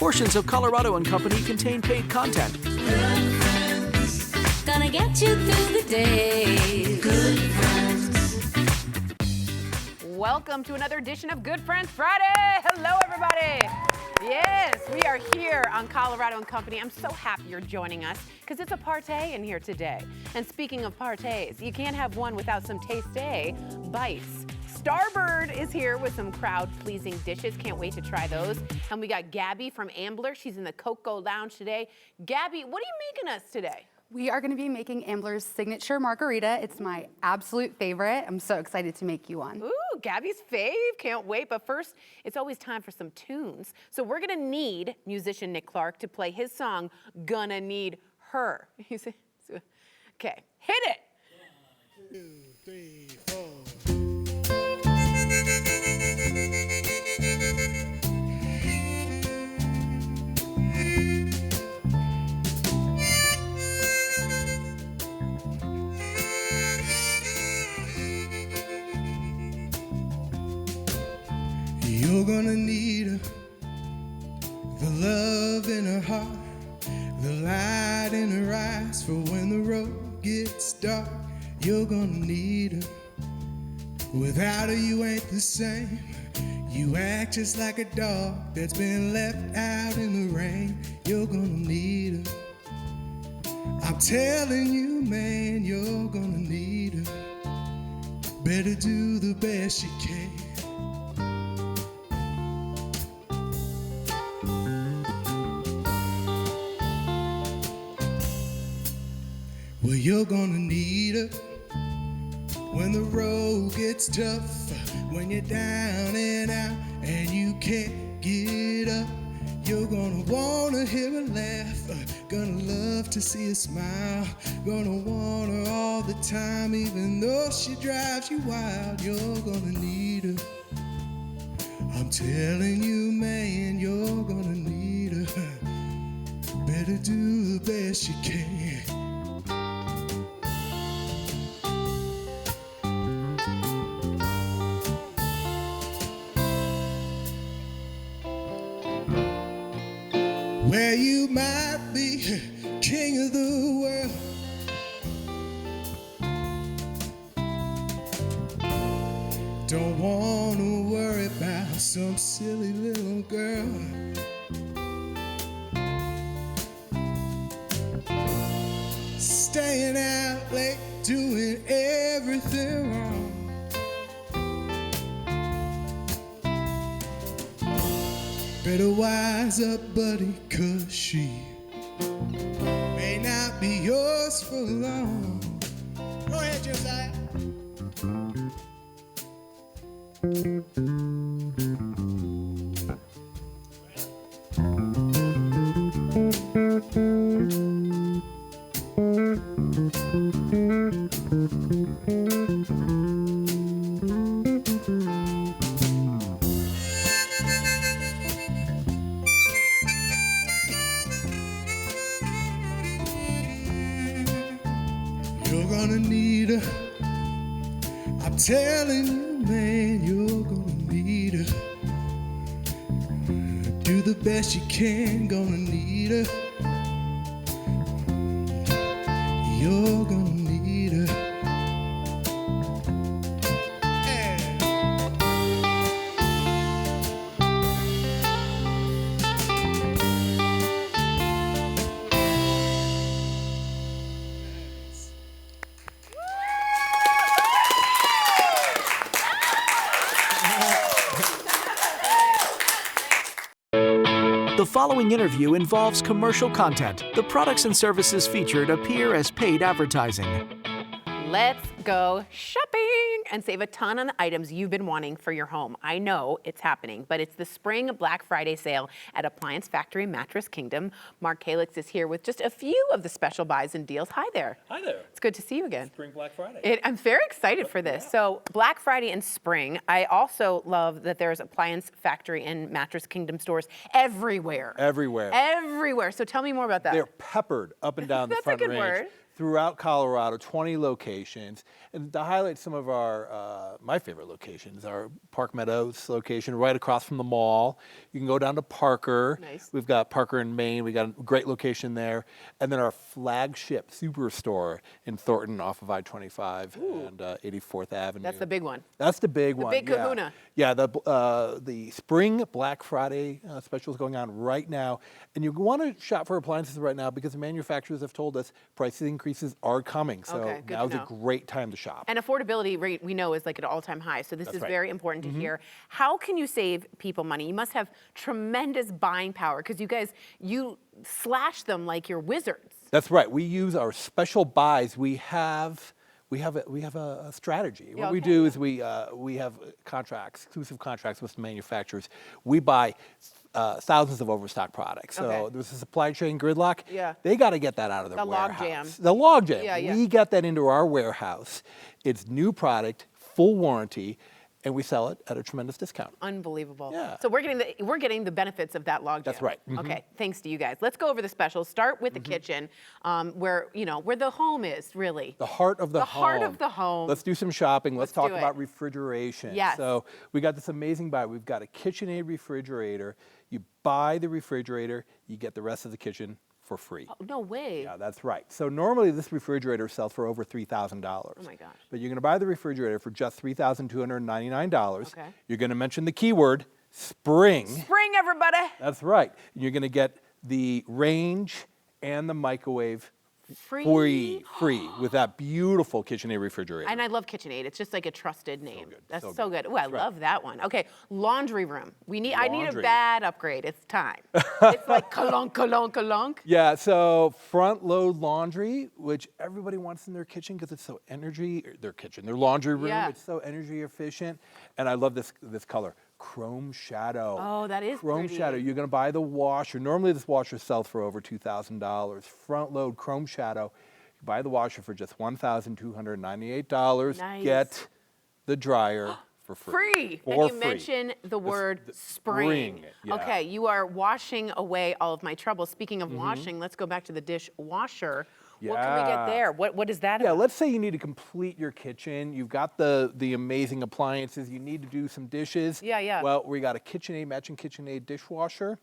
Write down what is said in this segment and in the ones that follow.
Portions of Colorado and Company contain paid content. Good friends, gonna get you through the day. Good friends. Welcome to another edition of Good Friends Friday. Hello, everybody. Yes, we are here on Colorado and Company. I'm so happy you're joining us because it's a partay in here today. And speaking of partays, you can't have one without some taste-ay bites. Starbird is here with some crowd-pleasing dishes. Can't wait to try those. And we got Gabby from Ambler. She's in the Cocoa Lounge today. Gabby, what are you making us today? We are going to be making Ambler's signature margarita. It's my absolute favorite. I'm so excited to make you one. Ooh, Gabby's fave. Can't wait. But first, it's always time for some tunes. So we're going to need musician Nic Clark to play his song, Gonna Need Her. You see? Okay, hit it. 1, 2, 3, 4. You're gonna need her, the love in her heart, the light in her eyes for when the road gets dark. You're gonna need her. Without her you ain't the same. You act just like a dog that's been left out in the rain. You're gonna need her. I'm telling you, man, you're gonna need her. Better do the best you can. Well, you're gonna need her when the road gets tough, when you're down and out and you can't get up. You're gonna wanna hear her laugh, gonna love to see her smile, gonna want her all the time even though she drives you wild. You're gonna need her. I'm telling you, man, you're gonna need her. Better do the best you can. Where you might be king of the world, don't want to worry about some silly little girl. Staying out late, doing everything wrong. Better wise up, buddy, 'cause she may not be yours for long. Go ahead, Josiah. You're gonna need her. I'm telling you, man, you're gonna need her. Do the best you can, gonna need her. You're gonna need her. The following interview involves commercial content. The products and services featured appear as paid advertising. Let's go shopping and save a ton on the items you've been wanting for your home. I know it's happening, but it's the spring Black Friday sale at Appliance Factory Mattress Kingdom. Mark Kalix is here with just a few of the special buys and deals. Hi there. Hi there. It's good to see you again. Spring Black Friday. I'm very excited for this. So Black Friday and spring. I also love that there's Appliance Factory and Mattress Kingdom stores everywhere. Everywhere. Everywhere. So tell me more about that. They're peppered up and down the That's a front good range. word. throughout Colorado, 20 locations. And to highlight some of our, my favorite locations, our Park Meadows location right across from the mall. You can go down to Parker. Nice. We've got Parker in Maine. We got a great location there. And then our flagship superstore in Thornton off of I-25 and 84th Avenue. That's the big one. That's the big one. big yeah. kahuna. Yeah, the spring Black Friday special is going on right now. And you want to shop for appliances right now because the manufacturers have told us price increases are coming. So Okay, good to now's a know. great time to shop. And affordability rate, we know, is like at an all-time high. So this That's is right. very important to hear. How can you save people money? You must have tremendous buying power because you guys, you slash them like you're wizards. That's right. We use our special buys. We have a strategy. Yeah, What we okay. do is we have contracts, exclusive contracts with the manufacturers. We buy thousands of overstock products. So Okay. there's a supply chain gridlock. Yeah. They got to get that out of their The log warehouse. jam. The log jam. Yeah, yeah. We get that into our warehouse. It's new product, full warranty, and we sell it at a tremendous discount. Unbelievable. Yeah. So we're getting the benefits of that log jam. That's right. Mhm. Okay, thanks to you guys. Let's go over the specials. Start with the kitchen, where the home is really. The heart of the home. The heart of the home. Let's do some shopping. Let's talk do it. about refrigeration. Yes. So we got this amazing buy. We've got a KitchenAid refrigerator. You buy the refrigerator, you get the rest of the kitchen for free. Oh, no way. Yeah, that's right. So normally this refrigerator sells for over $3,000. Oh my gosh. But you're going to buy the refrigerator for just $3,299. Okay. You're going to mention the keyword spring. Spring, everybody. That's right. You're going to get the range and the microwave Free. free with that beautiful KitchenAid refrigerator. And I love KitchenAid. It's just like a trusted name. good, That's so so good. good. Oh, I That's right. love that one. Okay, laundry room. I need a Laundry. bad upgrade. It's time. It's like kalonk, kalonk, kalonk. Yeah, so front load laundry, which everybody wants in their kitchen because it's so their laundry room, Yeah. it's so energy efficient. And I love this color, chrome shadow. Oh, that is Chrome pretty. shadow. You're going to buy the washer. Normally this washer sells for over $2,000. Front load chrome shadow. You buy the washer for just $1,298. Nice. Get the dryer for free. Free. For And you free. mention the word spring. spring, yeah. Okay, you are washing away all of my trouble. Speaking of washing, let's go back to the dishwasher. What can we get Yeah. there? What is that Yeah, about? let's say you need to complete your kitchen. You've got the amazing appliances. You need to do some dishes. Yeah, yeah. Well, we got a KitchenAid, matching KitchenAid dishwasher.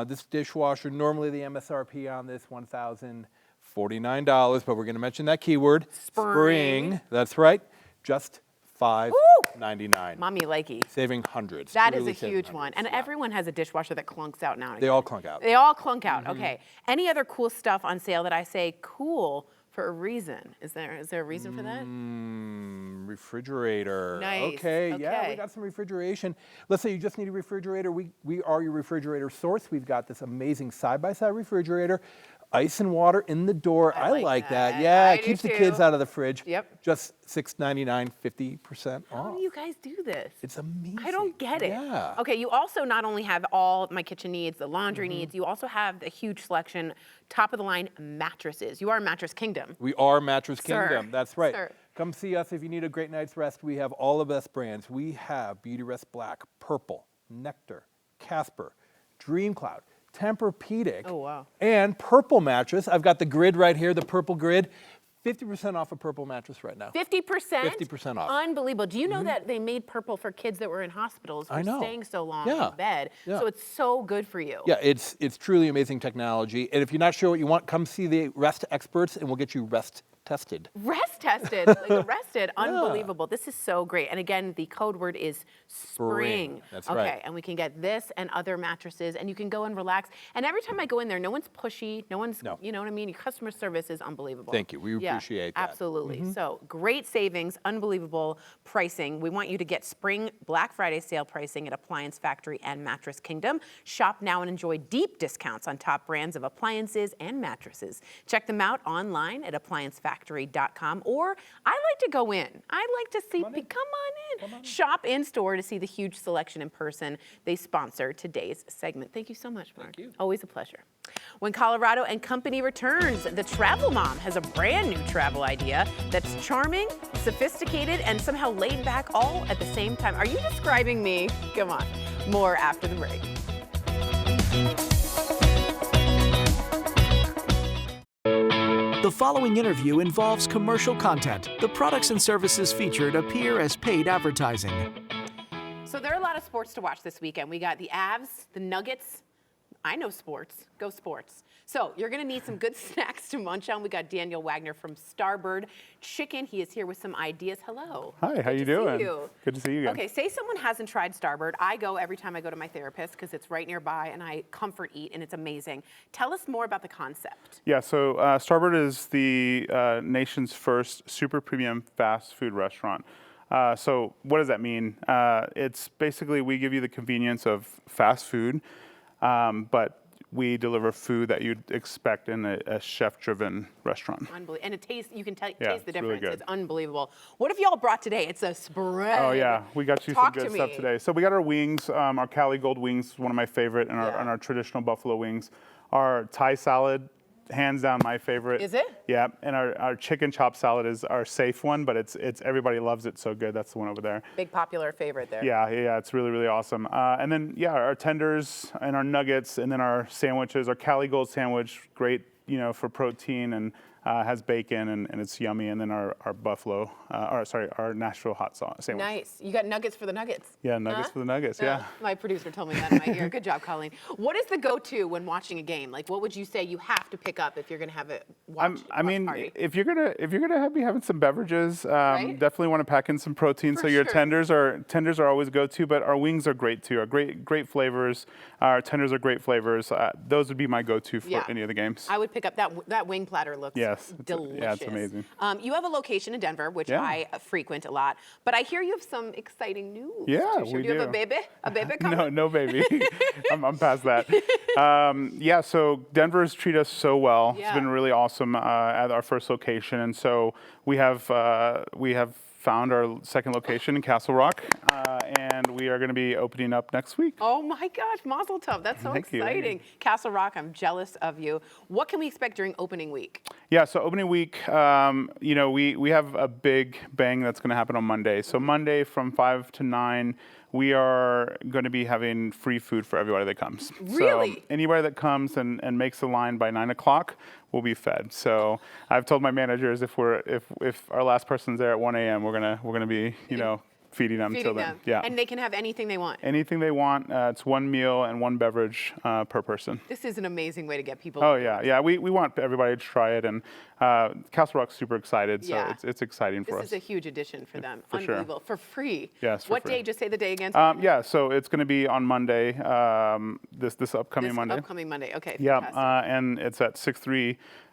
This dishwasher, normally the MSRP on this, $1,049, but we're going to mention that keyword. Spring. That's right. Just $5.99. Mommy likey. Saving hundreds. That is Really a saving huge one. hundreds, And yeah. everyone has a dishwasher that clunks out now and They again. all clunk out. They all clunk out. Okay. Any other cool stuff on sale that I say cool for a reason? Is there a reason for that? Refrigerator. Nice, Okay, yeah, okay. we got some refrigeration. Let's say you just need a refrigerator. We are your refrigerator source. We've got this amazing side-by-side refrigerator. Ice and water in the door. I I like like that. that. Yeah, I it do keeps the too. kids out of the fridge. Yep. Just $6.99, 50% How off. do you guys do this? It's amazing. I don't get it. Yeah. Okay, you also not only have all my kitchen needs, the laundry needs, you also have a huge selection, top of the line mattresses. You are Mattress Kingdom. We are Mattress Sir. Kingdom. That's right. Sir. Come see us if you need a great night's rest. We have all the best brands. We have Beauty Rest Black, Purple, Nectar, Casper, Dream Cloud, Tempur-Pedic, Oh, wow. and Purple mattress. I've got the grid right here, the purple grid. 50% off a Purple mattress right now. 50%? 50% off. Unbelievable. Do you know that they made Purple for kids that were in hospitals for I know. staying so long Yeah. in bed? Yeah. So it's so good for you. Yeah, it's truly amazing technology. And if you're not sure what you want, come see the rest experts and we'll get you rest tested. Rest tested, like arrested, unbelievable. This is so great. And again, the code word is spring. That's okay, right. and we can get this and other mattresses, and you can go and relax. And every time I go in there, no one's pushy, no one's, No. you know what I mean? Your customer service is unbelievable. Thank you. We appreciate that. Absolutely. So great savings, unbelievable pricing. We want you to get spring Black Friday sale pricing at Appliance Factory and Mattress Kingdom. Shop now and enjoy deep discounts on top brands of appliances and mattresses. Check them out online at applicefactory.com, or I like to go in. I like to see, come on in. Shop in store to see the huge selection in person. They sponsor today's segment. Thank you so much, Mark. Thank you. Always a pleasure. When Colorado and Company returns, the Travel Mom has a brand new travel idea that's charming, sophisticated, and somehow laid back all at the same time. Are you describing me? Come on. More after the break. The following interview involves commercial content. The products and services featured appear as paid advertising. So there are a lot of sports to watch this weekend. We got the Avs, the Nuggets. I know sports. Go sports. So you're going to need some good snacks to munch on. We got Daniel Wagner from Starbird Chicken. He is here with some ideas. Hello. Hi, how you doing? Good to see you again. Okay, say someone hasn't tried Starbird. I go every time I go to my therapist because it's right nearby and I comfort eat and it's amazing. Tell us more about the concept. Yeah, so Starbird is the nation's first super premium fast food restaurant. So what does that mean? It's basically we give you the convenience of fast food, but we deliver food that you'd expect in a chef-driven restaurant. Unbelievable. And it tastes, you can taste the it's difference. really good. It's unbelievable. What have y'all brought today? It's a spread. Oh yeah, we got you Talk some to good stuff me. today. So we got our wings, our Cali Gold wings, one of my favorite, and Yeah. our traditional buffalo wings. Our Thai salad, hands down my favorite. Is it? Yeah, and our chicken chop salad is our safe one, but it's everybody loves it so good. That's the one over there. Big popular favorite there. Yeah, it's really, really awesome. And then, our tenders and our nuggets, and then our sandwiches, our Cali Gold sandwich, great, for protein and has bacon and it's yummy. And then our buffalo, our Nashville hot sauce sandwich. Nice. You got nuggets for the nuggets. Yeah, nuggets for the nuggets, yeah. My producer told me that in my ear. Good job, Colleen. What is the go-to when watching a game? Like, what would you say you have to pick up if you're going to have a watch party? If you're gonna be having some beverages, Right? definitely want to pack in some protein. For So your sure. tenders are always go-to, but our wings are great too. Our great flavors. Our tenders are great flavors. Those would be my go-to for Yeah. any of the games. I would pick up that wing platter. Looks delicious. Yeah, it's amazing. You have a location in Denver, which Yeah. I frequent a lot. But I hear you have some exciting news. Yeah, to share. we Do you have do. a baby? A baby coming? No, baby. I'm past that. So Denver's treated us so well. Yeah. It's been really awesome at our first location, and so we have found our second location in Castle Rock, and we are going to be opening up next week. Oh my gosh, Mazel Tov. That's so Thank you. exciting. Castle Rock, I'm jealous of you. What can we expect during opening week? Yeah, so opening week, we have a big bang that's going to happen on Monday. So Monday from 5 to 9, we are going to be having free food for everybody that comes. Really? So anybody that comes and makes the line by 9 o'clock will be fed. So I've told my managers if our last person's there at 1 a.m., we're gonna be feeding them till then. Yeah. And they can have anything they want. Anything they want. It's one meal and one beverage per person. This is an amazing way to get people. Oh yeah. We want everybody to try it, and Castle Rock's super excited, so Yeah. it's exciting for This us. is a huge addition for them. for sure. Unbelievable. For free. Yes, for What free. day? Just say the day again. So it's going to be on Monday, this upcoming This Monday. upcoming Monday. Okay. Yeah, fantastic. and it's at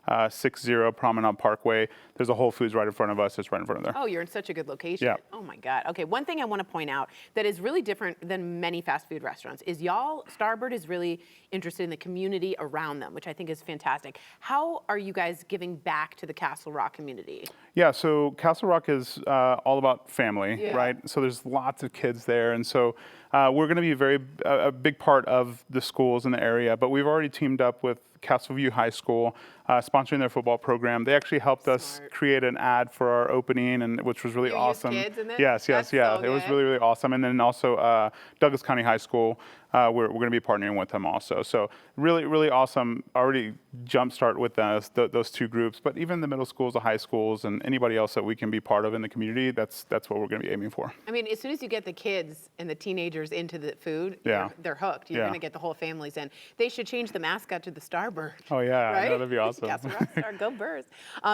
6360 Promenade Parkway. There's a Whole Foods right in front of us. It's right in front of there. Oh, you're in such a good location. Yeah. Oh my God. Okay, one thing I want to point out that is really different than many fast food restaurants is Starbird is really interested in the community around them, which I think is fantastic. How are you guys giving back to the Castle Rock community? Yeah, so Castle Rock is all about family, Yeah. right? So there's lots of kids there, and so we're going to be a big part of the schools in the area. But we've already teamed up with Castleview High School, sponsoring their football program. They actually helped us Smart. create an ad for our opening, and which was really You used awesome. kids in it? Yes, That's yeah. so It was good. really, really awesome. And then also Douglas County High School, we're going to be partnering with them also. So really, really awesome. Already jumpstart with those two groups, but even the middle schools, the high schools, and anybody else that we can be part of in the community, that's what we're going to be aiming for. I mean, as soon as you get the kids and the teenagers into the food, Yeah. they're hooked. You're Yeah. going to get the whole families in. They should change the mascot to the Starbird. Oh yeah, I Right? know, that'd be awesome. Castle Rock Star, go Birds.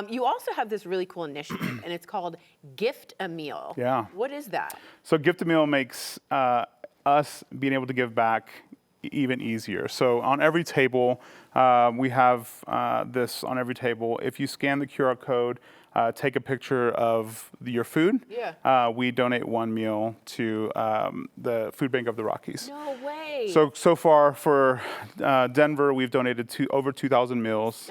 You also have this really cool initiative, and it's called Gift a Meal. Yeah. What is that? So Gift a Meal makes us being able to give back even easier. So on every table, we have this on every table. If you scan the QR code, take a picture of your food, Yeah. we donate one meal to the Food Bank of the Rockies. No way. So far for Denver, we've donated over 2,000 meals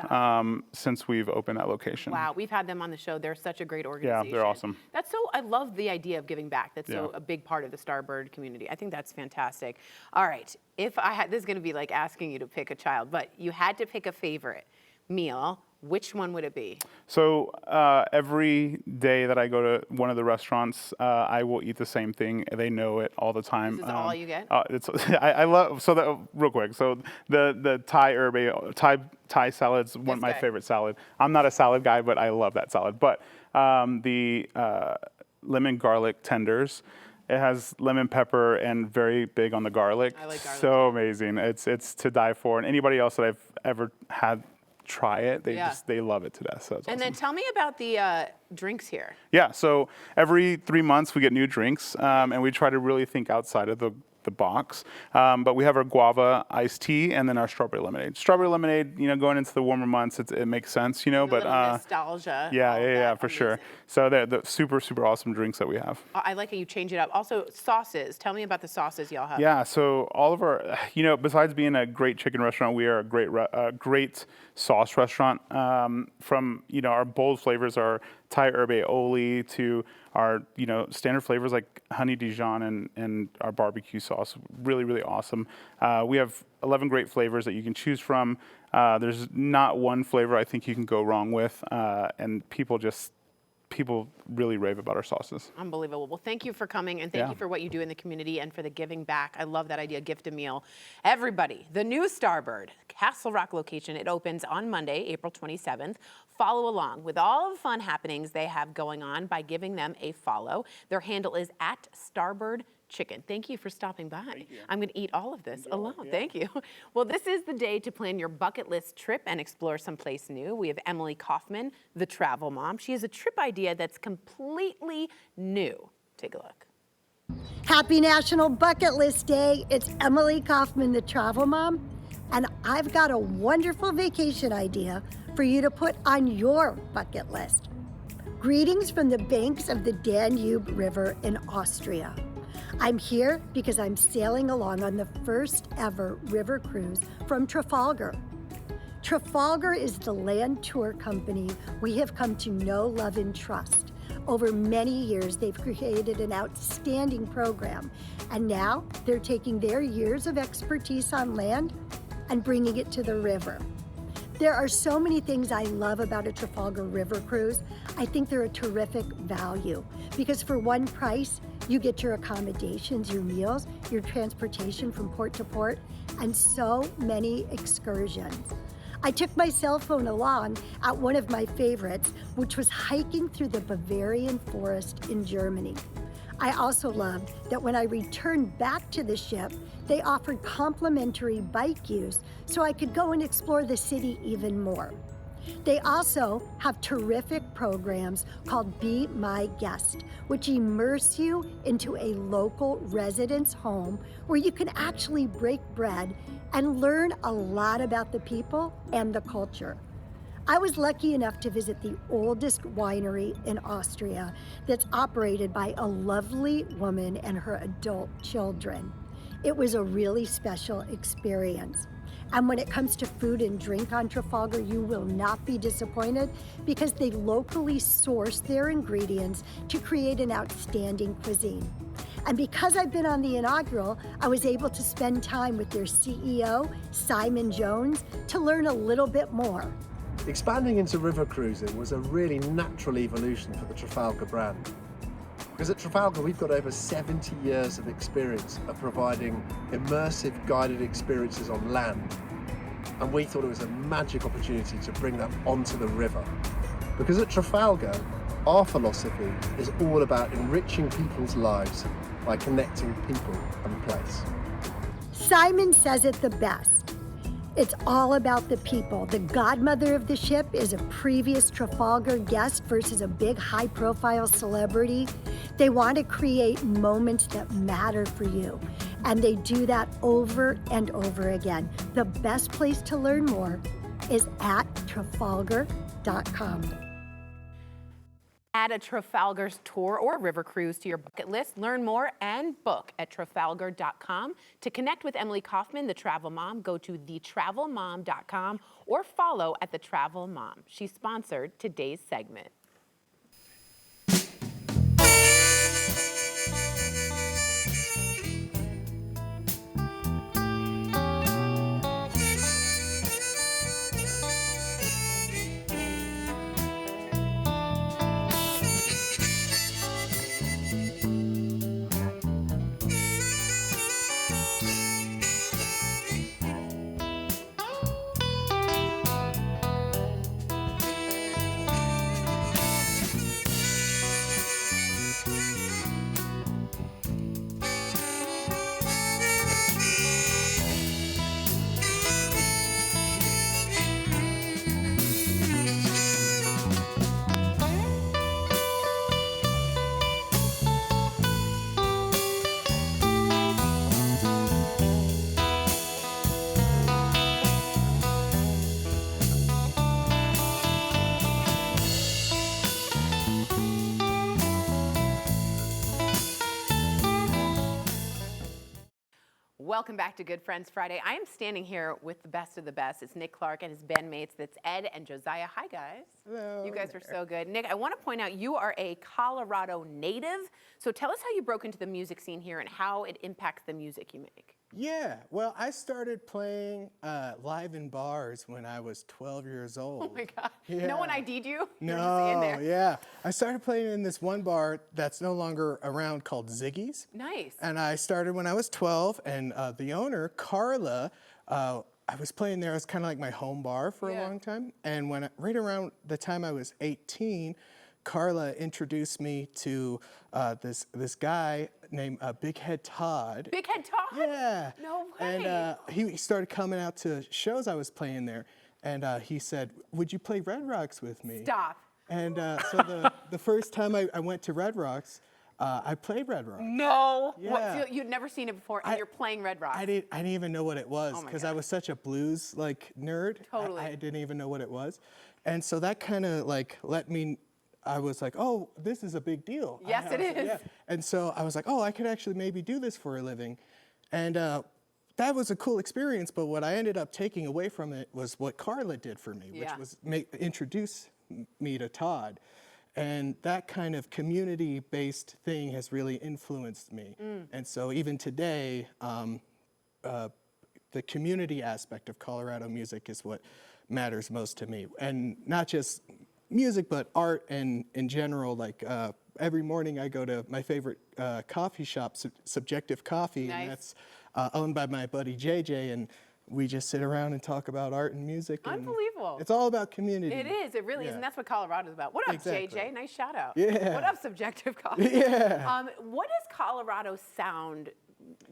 since we've opened that location. Wow, we've had them on the show. They're such a great organization. they're awesome. That's so, I love the idea of giving back. That's so Yeah. a big part of the Starbird community. I think that's fantastic. All right, if I had, this is gonna be like asking you to pick a child, but you had to pick a favorite meal, which one would it be? So every day that I go to one of the restaurants, I will eat the same thing. They know it all the time. This is all you get? I love, so that, real quick, so the Thai herb, Thai salad's one of my guy. favorite salad. I'm not a salad guy, but I love that salad. But the lemon garlic tenders, it has lemon pepper and very big on the garlic. I like garlic. So amazing. It's to die for. And anybody else that I've ever had try it, they love it to death. So it's And awesome. then tell me about the drinks here. Yeah, so every 3 months we get new drinks, and we try to really think outside of the box. But we have our guava iced tea and then our strawberry lemonade. Strawberry lemonade, going into the warmer months, it makes sense, A but little nostalgia. all of yeah, that. for sure. Amazing. So they're the super, super awesome drinks that we have. I like how you change it up. Also, sauces. Tell me about the sauces y'all have. Yeah, so all of our, besides being a great chicken restaurant, we are a great sauce restaurant. From, our bold flavors are Thai herb aioli to our, standard flavors like honey Dijon and our barbecue sauce. Really, really awesome. We have 11 great flavors that you can choose from. There's not one flavor I think you can go wrong with, and people really rave about our sauces. Unbelievable. Well, thank you for coming, and thank Yeah. you for what you do in the community and for the giving back. I love that idea, gift a meal. Everybody, the new Starbird Castle Rock location, it opens on Monday, April 27th. Follow along with all the fun happenings they have going on by giving them a follow. Their handle is @Starbird Chicken. Thank you for stopping by. I'm going to eat all of this alone. Thank you. Well, this is the day to plan your bucket list trip and explore someplace new. We have Emily Kaufman, the travel mom. She has a trip idea that's completely new. Take a look. Happy National Bucket List Day. It's Emily Kaufman, the travel mom, and I've got a wonderful vacation idea for you to put on your bucket list. Greetings from the banks of the Danube River in Austria. I'm here because I'm sailing along on the first ever river cruise from Trafalgar. Trafalgar is the land tour company we have come to know, love, and trust. Over many years, they've created an outstanding program, and now they're taking their years of expertise on land and bringing it to the river. There are so many things I love about a Trafalgar River cruise. I think they're a terrific value because for one price, you get your accommodations, your meals, your transportation from port to port, and so many excursions. I took my cell phone along at one of my favorites, which was hiking through the Bavarian forest in Germany. I also loved that when I returned back to the ship, they offered complimentary bike use so I could go and explore the city even more. They also have terrific programs called Be My Guest, which immerse you into a local residence home where you can actually break bread and learn a lot about the people and the culture. I was lucky enough to visit the oldest winery in Austria that's operated by a lovely woman and her adult children. It was a really special experience. And when it comes to food and drink on Trafalgar, you will not be disappointed because they locally source their ingredients to create an outstanding cuisine. And because I've been on the inaugural, I was able to spend time with their CEO, Simon Jones, to learn a little bit more. Expanding into river cruising was a really natural evolution for the Trafalgar brand. Because at Trafalgar, we've got over 70 years of experience of providing immersive guided experiences on land. And we thought it was a magic opportunity to bring that onto the river. Because at Trafalgar, our philosophy is all about enriching people's lives by connecting people and place. Simon says it the best. It's all about the people. The godmother of the ship is a previous Trafalgar guest versus a big high-profile celebrity. They want to create moments that matter for you, and they do that over and over again. The best place to learn more is at Trafalgar.com. Add a Trafalgar's tour or river cruise to your bucket list. Learn more and book at Trafalgar.com. To connect with Emily Kaufman, the travel mom, go to thetravelmom.com or follow at The Travel Mom. She sponsored today's segment. Welcome back to Good Friends Friday. I am standing here with the best of the best. It's Nic Clark and his bandmates. That's Ed and Josiah. Hi, guys. Hello. You guys are so good. Nic, I want to point out you are a Colorado native. So tell us how you broke into the music scene here and how it impacts the music you make. Yeah, well, I started playing live in bars when I was 12 years old. Oh my God. Yeah. No one ID'd you? You were just in No, there. yeah. I started playing in this one bar that's no longer around called Ziggy's. Nice. And I started when I was 12, and the owner, Carla, I was playing there as kind of like my home bar for a long time. And right around the time I was 18, Carla introduced me to this guy named Big Head Todd. Big Head Todd? Yeah. No way. And he started coming out to shows I was playing there. And he said, would you play Red Rocks with me? Stop. And so the first time I went to Red Rocks, I played Red Rocks. No. Yeah. What, so you'd never seen it before, and you're playing Red Rocks. I didn't even know what it was Oh my because God. I was such a blues nerd. Totally. I didn't even know what it was. And so that kind of let me, I was like, oh, this is a big deal. Yes, it is. Yeah. And so I was like, oh, I could actually maybe do this for a living. And that was a cool experience, but what I ended up taking away from it was what Carla did for me, which was introduce me to Todd. And that kind of community-based thing has really influenced me. And so even today, the community aspect of Colorado music is what matters most to me. And not just music, but art and in general. Every morning I go to my favorite coffee shop, Subjective Coffee, and that's owned by my buddy JJ, and we just sit around and talk about art and music. Unbelievable. It's all about community. It is. It really is, and that's what Colorado's about. What up, Exactly. JJ? Nice shout out. Yeah. What up, Subjective Coffee? Yeah. What does Colorado sound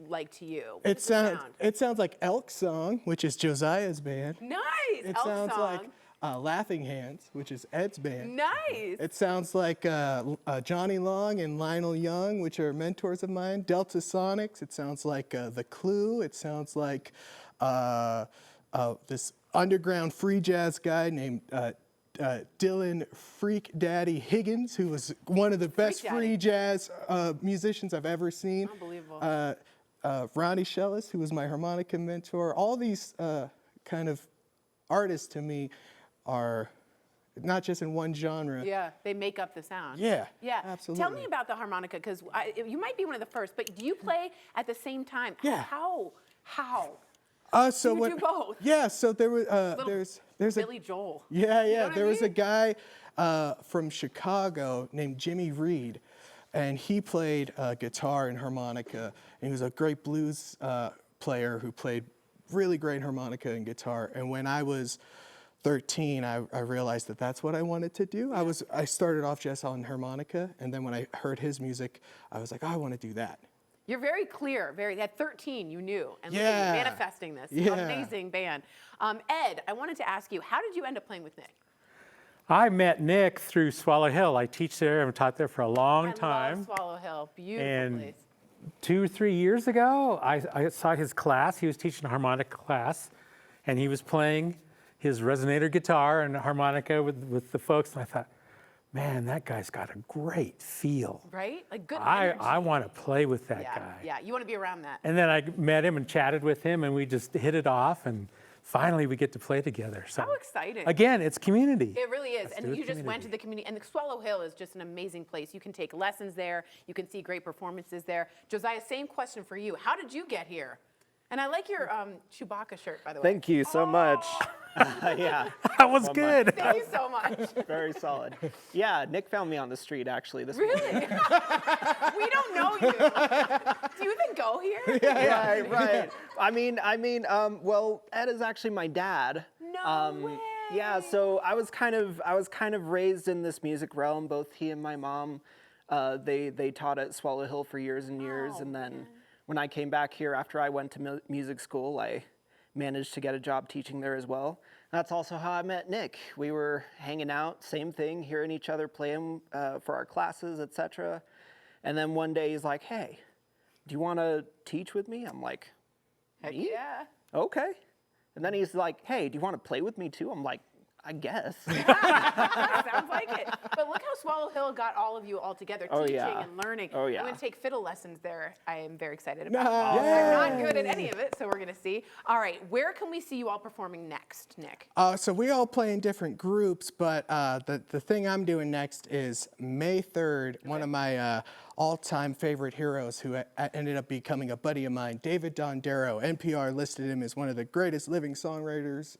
like to you? What It does sound? sounds like Elk Song, which is Josiah's band. Nice. It Elk sounds Song. like Laughing Hands, which is Ed's band. Nice. It sounds like Johnny Long and Lionel Young, which are mentors of mine. Delta Sonics. It sounds like The Clue. It sounds like this underground free jazz guy named Dylan Freak Daddy Higgins, who was one of the best free jazz musicians I've ever seen. Unbelievable. Ronnie Shellis, who was my harmonica mentor. All these kind of artists to me are not just in one genre. Yeah, they make up the sound. Yeah, Yeah. absolutely. Tell me about the harmonica, because you might be one of the first, but do you play at the same time? Yeah. How? So you do both? Yeah, so there was there's Billy Joel. Yeah, You know what I there was a mean? guy from Chicago named Jimmy Reed, and he played guitar and harmonica, and he was a great blues player who played really great harmonica and guitar. And when I was 13, I realized that that's what I wanted to do. I started off just on harmonica, and then when I heard his music, I was like, oh, I want to do that. You're very clear. At 13, you knew, and look Yeah. at you manifesting this. Yeah. Amazing band. Ed, I wanted to ask you, how did you end up playing with Nic? I met Nic through Swallow Hill. I teach there. I've taught there for a long I time. love Swallow Hill. Beautiful And place. 2 or 3 years ago, I saw his class. He was teaching a harmonica class, and he was playing his resonator guitar and harmonica with the folks. And I thought, man, that guy's got a great feel. Right? Like good energy. I want to play with that guy. Yeah, you want to be around that. And then I met him and chatted with him, and we just hit it off. And finally, we get to play together. So How exciting. again, it's community. It really is. Let's do And it you just went to community. the community. And the Swallow Hill is just an amazing place. You can take lessons there. You can see great performances there. Josiah, same question for you. How did you get here? And I like your Chewbacca shirt, by the way. Thank you so much. Yeah. That was good. Thank you so much. Very solid. Yeah, Nic found me on the street actually this Really? morning. We don't know you. Do you even go here? Right. I mean, well, Ed is actually my dad. No way. Yeah, so I was kind of raised in this music realm. Both he and my mom, they taught at Swallow Hill for years and years, and then when I came back here after I went to music school, I managed to get a job teaching there as well. That's also how I met Nic. We were hanging out, same thing, hearing each other playing for our classes, etc. And then one day he's like, hey, do you want to teach with me? I'm like, Heck me? yeah. Okay. And then he's like, hey, do you want to play with me too? I'm like, I guess. Sounds like it. But look how Swallow Hill got all of you all together, teaching and learning. Oh, yeah. I'm going to take fiddle lessons there. I am very excited about it. I'm not good at any of it, so we're going to see. All right, where can we see you all performing next, Nick? So we all play in different groups, but the thing I'm doing next is May 3rd, one of my all-time favorite heroes who ended up becoming a buddy of mine, David Dondero. NPR listed him as one of the greatest living songwriters.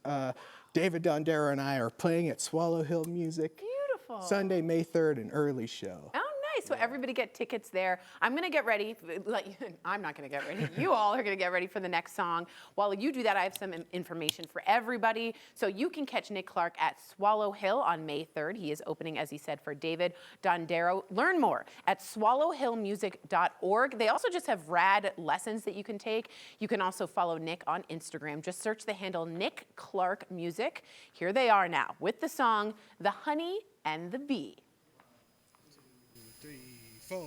David Dondero and I are playing at Swallow Hill Music. Beautiful. Sunday, May 3rd, an early show. Oh, nice. So everybody get tickets there. I'm going to get ready. I'm not going to get ready. You all are going to get ready for the next song. While you do that, I have some information for everybody. So you can catch Nic Clark at Swallow Hill on May 3rd. He is opening, as he said, for David Dondero. Learn more at swallowhillmusic.org. They also just have rad lessons that you can take. You can also follow Nick on Instagram. Just search the handle Nic Clark Music. Here they are now with the song The Honey and the Bee. 4.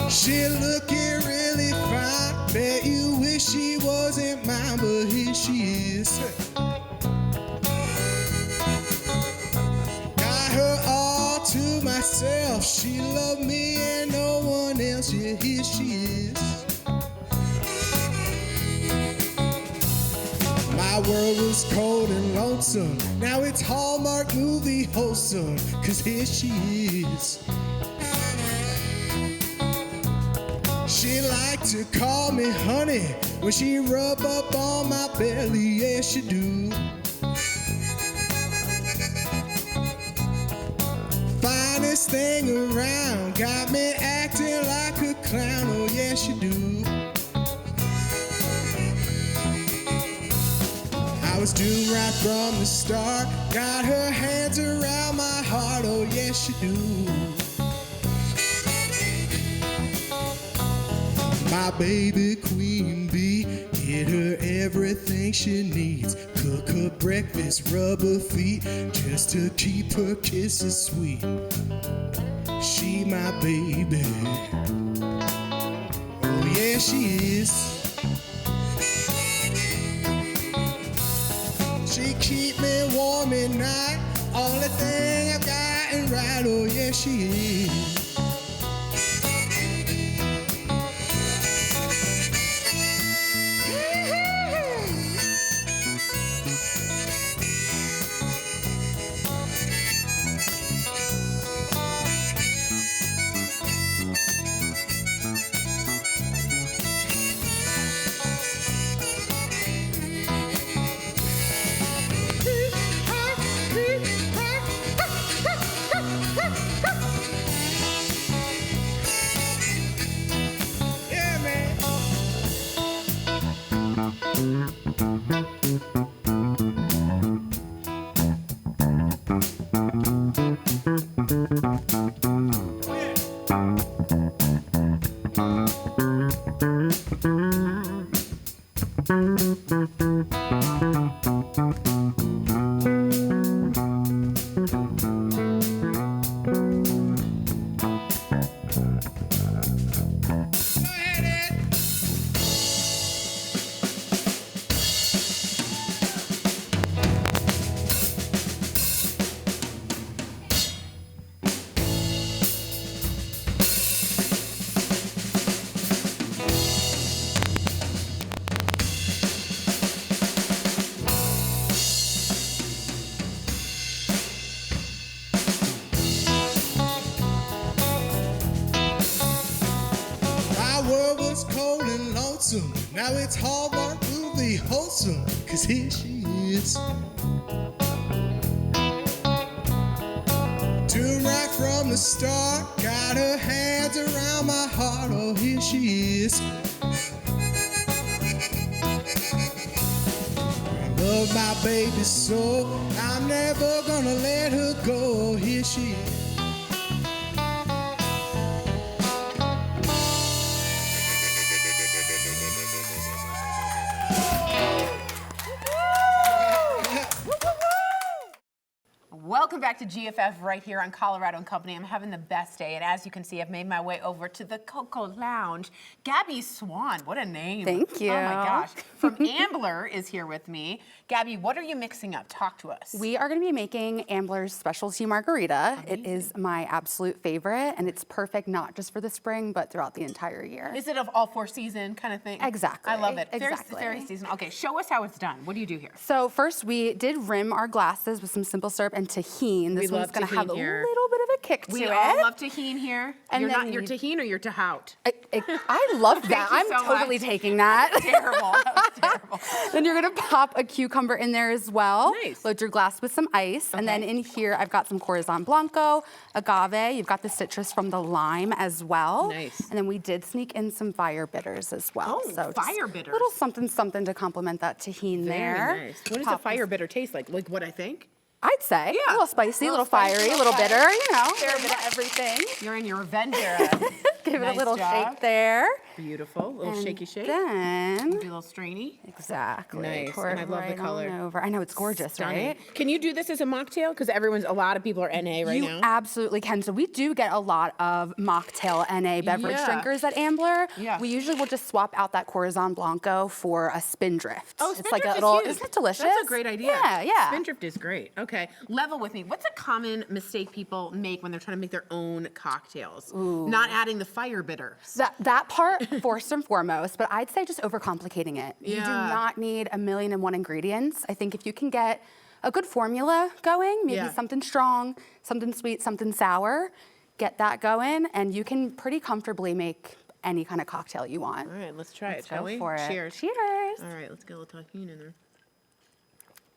She looking really fine. Bet you wish she wasn't mine, but here she is. Got her all to myself. She loved me and no one else. Yeah, here she is. My world was cold and lonesome. Now it's Hallmark movie wholesome. 'Cause here she is. She like to call me honey when she rub up on my belly, yeah she do. Finest thing around, got me acting like a clown, oh yeah she do. I was doomed right from the start, got her hands around my heart, oh yeah she do. My baby queen bee, get her everything she needs. Cook her breakfast, rub her feet, just to keep her kisses sweet. She my baby, oh yeah she is. She keep me warm at night, only thing I've gotten right, oh yeah she is. Now it's Hallmark movie wholesome, 'cause here she is. Tuned right from the start, got her hands around my heart, oh here she is. I love my baby so, I'm never gonna let her go, oh here she is. Welcome back to GFF right here on Colorado & Company. I'm having the best day, and as you can see, I've made my way over to the Coco Lounge. Gabby Swan, what a name. Thank you. Oh my gosh. From Ambler is here with me. Gabby, what are you mixing up? Talk to us. We are going to be making Ambler's specialty margarita. It is my absolute favorite, and it's perfect not just for the spring, but throughout the entire year. Is it of all four season kind of thing? Exactly. I love it. Exactly. Very seasonal. Okay, show us how it's done. What do you do here? So first, we did rim our glasses with some simple syrup and tahini. This one's going to have a little bit of a kick to it. We all love tahini here. And you're then not your tahini or your tahout? I love that. Thank you I'm so totally much. taking that. Terrible. That was terrible. Then you're gonna pop a cucumber in there as well. Nice. Load your glass with some ice. And then in here, I've got some Corazon Blanco, agave. You've got the citrus from the lime as well. Nice. And then we did sneak in some fire bitters as well. Oh, so fire just bitters. A little something to complement that tahini there. Very nice. What does a fire bitter taste like? Like what I think? I'd say. Yeah. A little spicy, a little spicy, fiery, a little bitter, you know. Fair A bit of everything. You're in your revenge era. Give it Nice a little job. shake there. Beautiful. A little And shaky shake. Then, Do a little strainy. exactly. Nice. Pour And it I love the right color. on over. I know, it's gorgeous, Stunning. right? Can you do this as a mocktail? Because a lot of people are NA right You now. absolutely can. So we do get a lot of mocktail NA beverage Yeah. drinkers at Ambler. Yeah. We usually will just swap out that Corazon Blanco for a Spindrift. Oh, it's Spindrift like a is little, huge. isn't it delicious? That's a great idea. Yeah, yeah. Spindrift is great. Okay, level with me. What's a common mistake people make when they're trying to make their own cocktails? Not adding the fire bitters. That part, first and foremost, but I'd say just overcomplicating it. You do Yeah. not need 1,000,001 ingredients. I think if you can get a good formula going, maybe Yeah. something strong, something sweet, something sour, get that going, and you can pretty comfortably make any kind of cocktail you want. All right, let's try Let's it, shall go we? for it. Cheers. Cheers. All right, let's get a little tahini in there.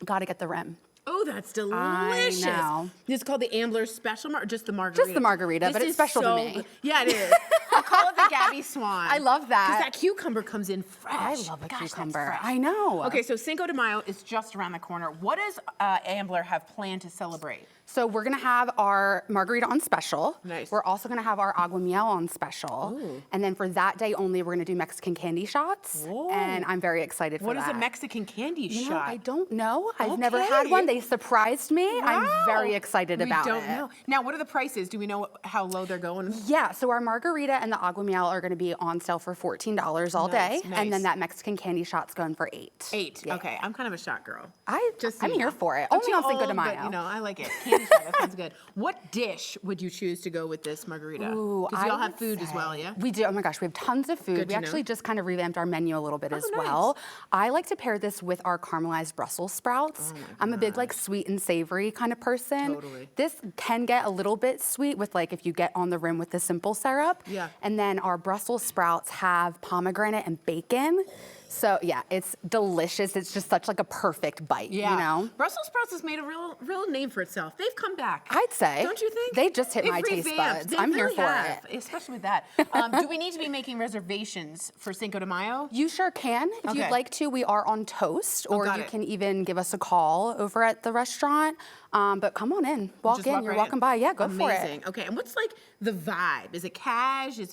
Gotta get the rim. Oh, that's delicious. know. This is called the Ambler Special, or just the margarita? Just the margarita, This but it's is special to so me. good. Yeah, it is. I call it the Gabby Swan. I love that. Because that cucumber comes in fresh. I love a Gosh, that's cucumber. fresh. I know. Okay, so Cinco de Mayo is just around the corner. What does Ambler have planned to celebrate? So we're gonna have our margarita on special. Nice. We're also gonna have our agua miel on special. Ooh. And then for that day only, we're gonna do Mexican candy shots. Whoa. And I'm very excited What for is that. a Mexican candy You know, shot? I don't know. I've never had Okay. one. They surprised me. I'm Wow. very excited about it. We don't know. Now, what are the prices? Do we know how low they're going? Yeah, so our margarita and the agua miel are gonna be on sale for $14 all Nice, day. nice. And then that Mexican candy shot's going for $8. $8. Yeah. Okay, I'm kind of a shot girl. I'm so you here know. for it. I'm Only too on Cinco de old, Mayo. but, you know, I like it. Candy shot, that sounds good. What dish would you choose to go with this margarita? Ooh, Because you all I have would food as well, say- yeah? We do. Oh my gosh, we have tons of food. Good We to know. actually just kind of revamped our menu a little bit as nice. well. I like to pair this with our caramelized Brussels sprouts. I'm a big like sweet and savory kind of person. Totally. This can get a little bit sweet with like if you get on the rim with the simple syrup. Yeah. And then our Brussels sprouts have pomegranate and bacon. So yeah, it's delicious. It's just such like a perfect bite, Yeah. you know? Brussels sprouts has made a real name for itself. They've come back. I'd say. Don't you think? They just hit They've my taste revamped. buds. They I'm here really for have, it. especially with that. Do we need to be making reservations for Cinco de Mayo? You sure can. If Okay. you'd like to, we are on Toast, or got you it. can even give us a call over at the restaurant. But come on in, walk Just in. walk You're right walking by. Yeah, go for it. Amazing. Okay, and what's like the vibe? Is it cash? Is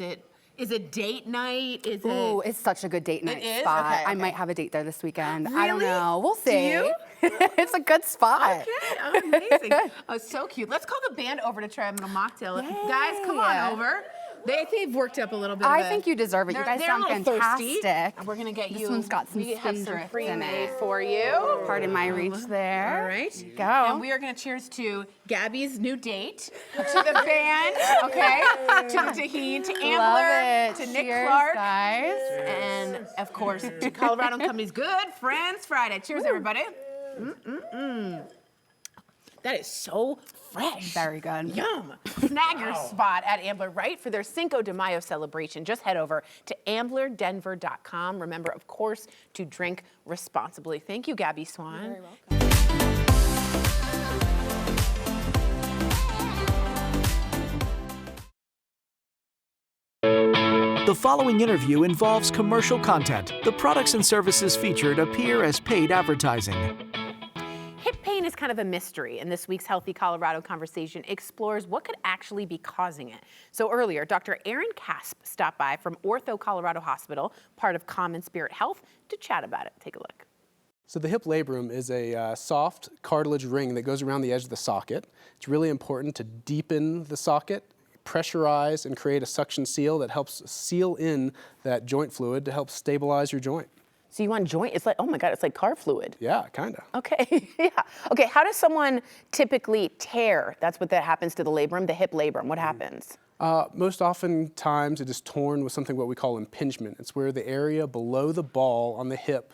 it date night? Is Ooh, it? it's such a good date night is? spot. Okay, I okay. might have a date there this weekend. I don't Really? know. We'll Do see. you? It's a good spot. Okay, amazing. Oh, so cute. Let's call the band over to try a little mocktail. Guys, come on Yay. over. They've worked up a little bit. I of a- think you deserve it. You guys they're sound a little thirsty. fantastic. We're gonna get This you. one's got some we have some spindrift free in made it. for you. Pardon my reach there. All right. There you go. And we are going to cheers to Gabby's new date, to the band, okay, to the Tahini, to Ambler, Love it. to Nic Cheers, Clark, guys. and of course to Colorado & Company's Good Friends Friday. Cheers, everybody. That is so fresh. Very good. Yum. Snag your spot at Ambler right for their Cinco de Mayo celebration. Just head over to amblerdenver.com. Remember, of course, to drink responsibly. Thank you, Gabby Swan. You're very welcome. The following interview involves commercial content. The products and services featured appear as paid advertising. Hip pain is kind of a mystery, and this week's Healthy Colorado conversation explores what could actually be causing it. So earlier, Dr. Aaron Kasp stopped by from Ortho Colorado Hospital, part of Common Spirit Health, to chat about it. Take a look. So the hip labrum is a soft cartilage ring that goes around the edge of the socket. It's really important to deepen the socket, pressurize, and create a suction seal that helps seal in that joint fluid to help stabilize your joint. So you want joint, it's like, oh my God, it's like car fluid. Yeah, kind of. Okay, yeah. Okay, how does someone typically tear? That's what that happens to the labrum, the hip labrum. What happens? Most oftentimes it is torn with something what we call impingement. It's where the area below the ball on the hip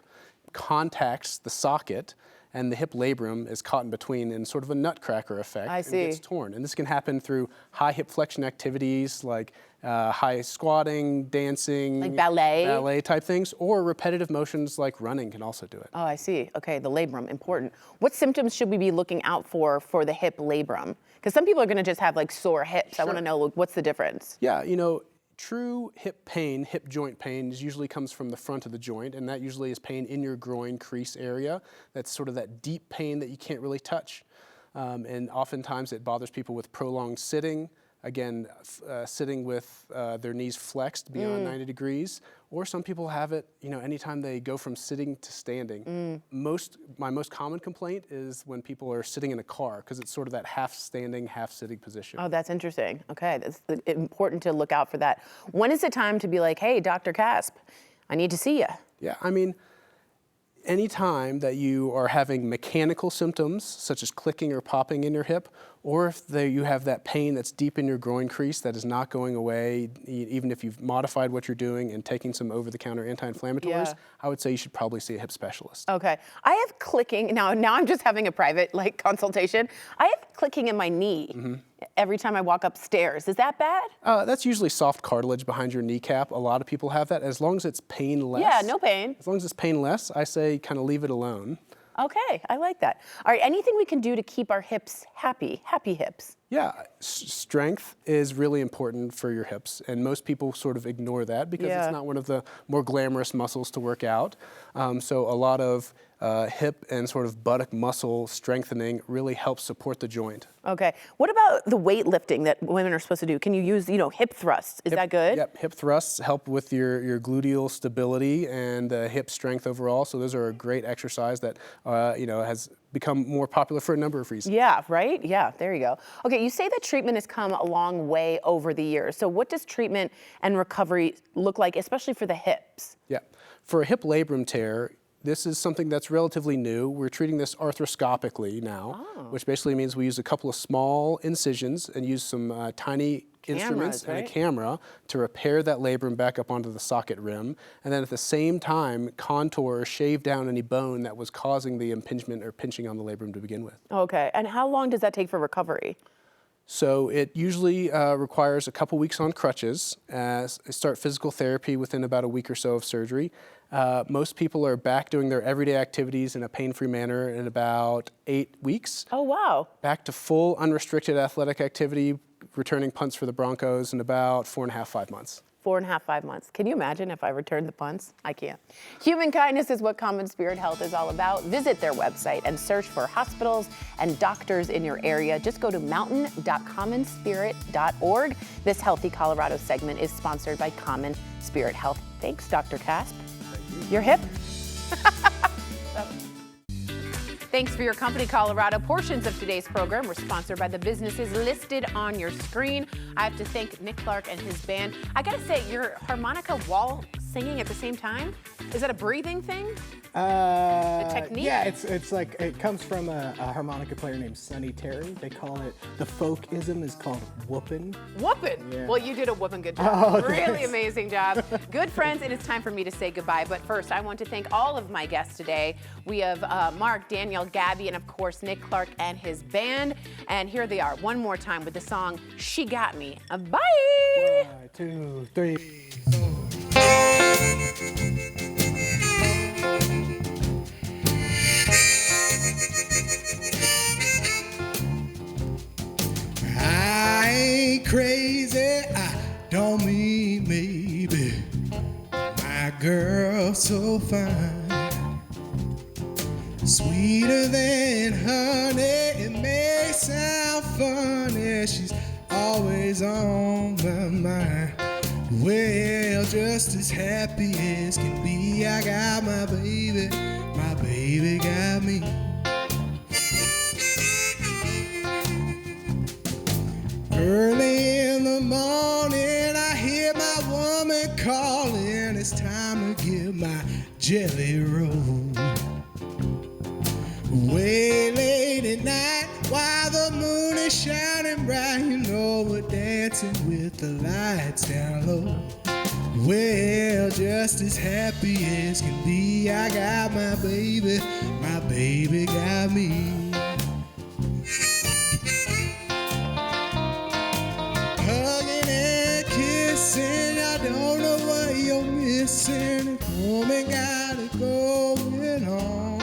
contacts the socket, and the hip labrum is caught in between in sort of a nutcracker effect. I see. And gets torn. And this can happen through high hip flexion activities like high squatting, dancing, Like ballet type things, or repetitive motions like running can also do it. Oh, I see. Okay, the labrum, important. What symptoms should we be looking out for the hip labrum? Because some people are going to just have like sore hips. I want to know what's the difference. Yeah, you know, true hip pain, hip joint pain, usually comes from the front of the joint, and that usually is pain in your groin crease area. That's sort of that deep pain that you can't really touch. And oftentimes it bothers people with prolonged sitting, again, sitting with their knees flexed beyond 90 degrees, or some people have it, you know, anytime they go from sitting to standing. My most common complaint is when people are sitting in a car, because it's sort of that half standing, half sitting position. Oh, that's interesting. Okay, that's important to look out for that. When is it time to be like, hey, Dr. Casp, I need to see you? Yeah, I mean, anytime that you are having mechanical symptoms, such as clicking or popping in your hip, or if you have that pain that's deep in your groin crease that is not going away, even if you've modified what you're doing and taking some over-the-counter anti-inflammatories, I would say you should probably see a hip specialist. Okay, I have clicking, now I'm just having a private consultation. I have clicking in my knee every time I walk upstairs. Is that bad? That's usually soft cartilage behind your kneecap. A lot of people have that. As long as it's painless. Yeah, no pain. As long as it's painless, I say kind of leave it alone. Okay, I like that. All right, anything we can do to keep our hips happy hips? Yeah, strength is really important for your hips, and most people sort of ignore that because it's not one of the more glamorous muscles to work out. So a lot of hip and sort of buttock muscle strengthening really helps support the joint. Okay, what about the weightlifting that women are supposed to do? Can you use, hip thrusts? Is that good? Yep, hip thrusts help with your gluteal stability and hip strength overall. So those are a great exercise that has become more popular for a number of reasons. Yeah, right? Yeah, there you go. Okay, you say that treatment has come a long way over the years. So what does treatment and recovery look like, especially for the hips? Yeah, for a hip labrum tear, this is something that's relatively new. We're treating this arthroscopically now, which basically means we use a couple of small incisions and use some tiny instruments and a camera to repair that labrum back up onto the socket rim, and then at the same time contour or shave down any bone that was causing the impingement or pinching on the labrum to begin with. Okay, and how long does that take for recovery? So it usually requires a couple weeks on crutches. Start physical therapy within about a week or so of surgery. Most people are back doing their everyday activities in a pain-free manner in about 8 weeks. Oh, wow. Back to full unrestricted athletic activity, returning punts for the Broncos in about 4.5, 5 months. 4.5, 5 months. Can you imagine if I returned the punts? I can't. Human kindness is what Common Spirit Health is all about. Visit their website and search for hospitals and doctors in your area. Just go to mountain.commonspirit.org. This Healthy Colorado segment is sponsored by Common Spirit Health. Thanks, Dr. Casp. You're hip. Thanks for your company, Colorado. Portions of today's program were sponsored by the businesses listed on your screen. I have to thank Nic Clark and his band. I gotta say, your harmonica wall singing at the same time, is that a breathing thing? The technique? Yeah, it's like, it comes from a harmonica player named Sonny Terry. They call it, the folkism is called whoopin'. Whoopin'? Yeah. Well, you did a whoopin' good job. Really amazing job. Good friends, it is time for me to say goodbye. But first, I want to thank all of my guests today. We have Mark, Danielle, Gabby, and of course, Nic Clark and his band. And here they are, one more time with the song, She Got Me. Bye! 1, 2, 3. I ain't crazy, I don't mean maybe. My girl so fine, sweeter than honey, it may sound funny, she's always on my mind. Well, just as happy as can be, I got my baby got me. Early in the morning, I hear my woman calling. It's time to get my jelly roll. Way late at night, while the moon is shining bright, you know we're dancing with the lights down low. Well, just as happy as can be, I got my baby got me. Hugging and kissing, I don't know what you're missing. Woman got it going on.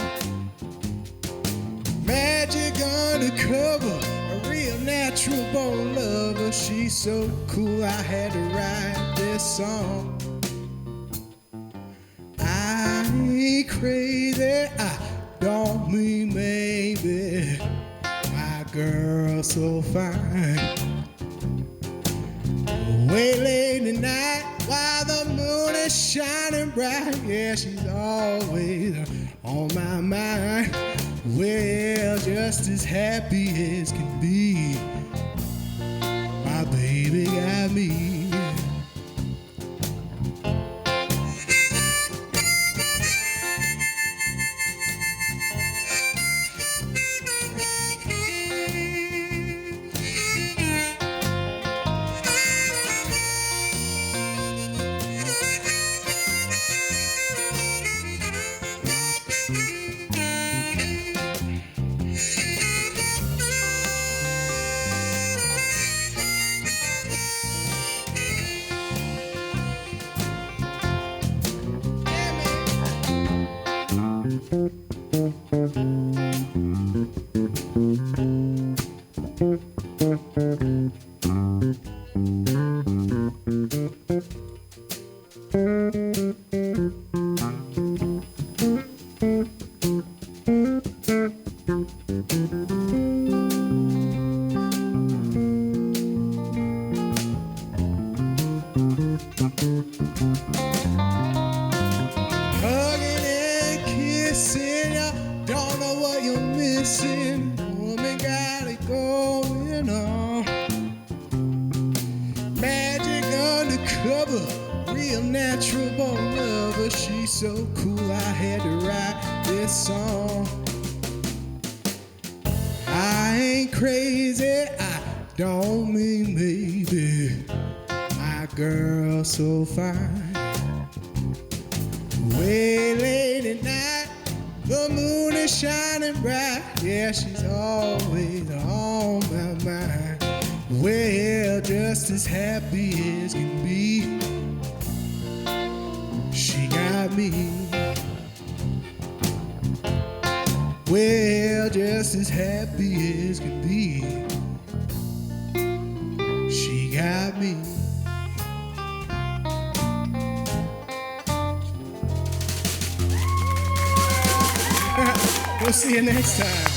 Magic undercover, a real natural born lover. She's so cool, I had to write this song. I ain't crazy, I don't mean maybe. My girl so fine. Way late at night, while the moon is shining bright, yeah, she's always on my mind. Well, just as happy as can be, my baby got me. Hugging and kissing, I don't know what you're missing. Woman got it going on. Magic undercover, real natural born lover. She's so cool, I had to write this song. I ain't crazy, I don't mean maybe. My girl so fine. Way late at night, the moon is shining bright. Yeah, she's always on my mind. Well, just as happy as can be, she got me. Well, just as happy as can be, she got me. We'll see you next time.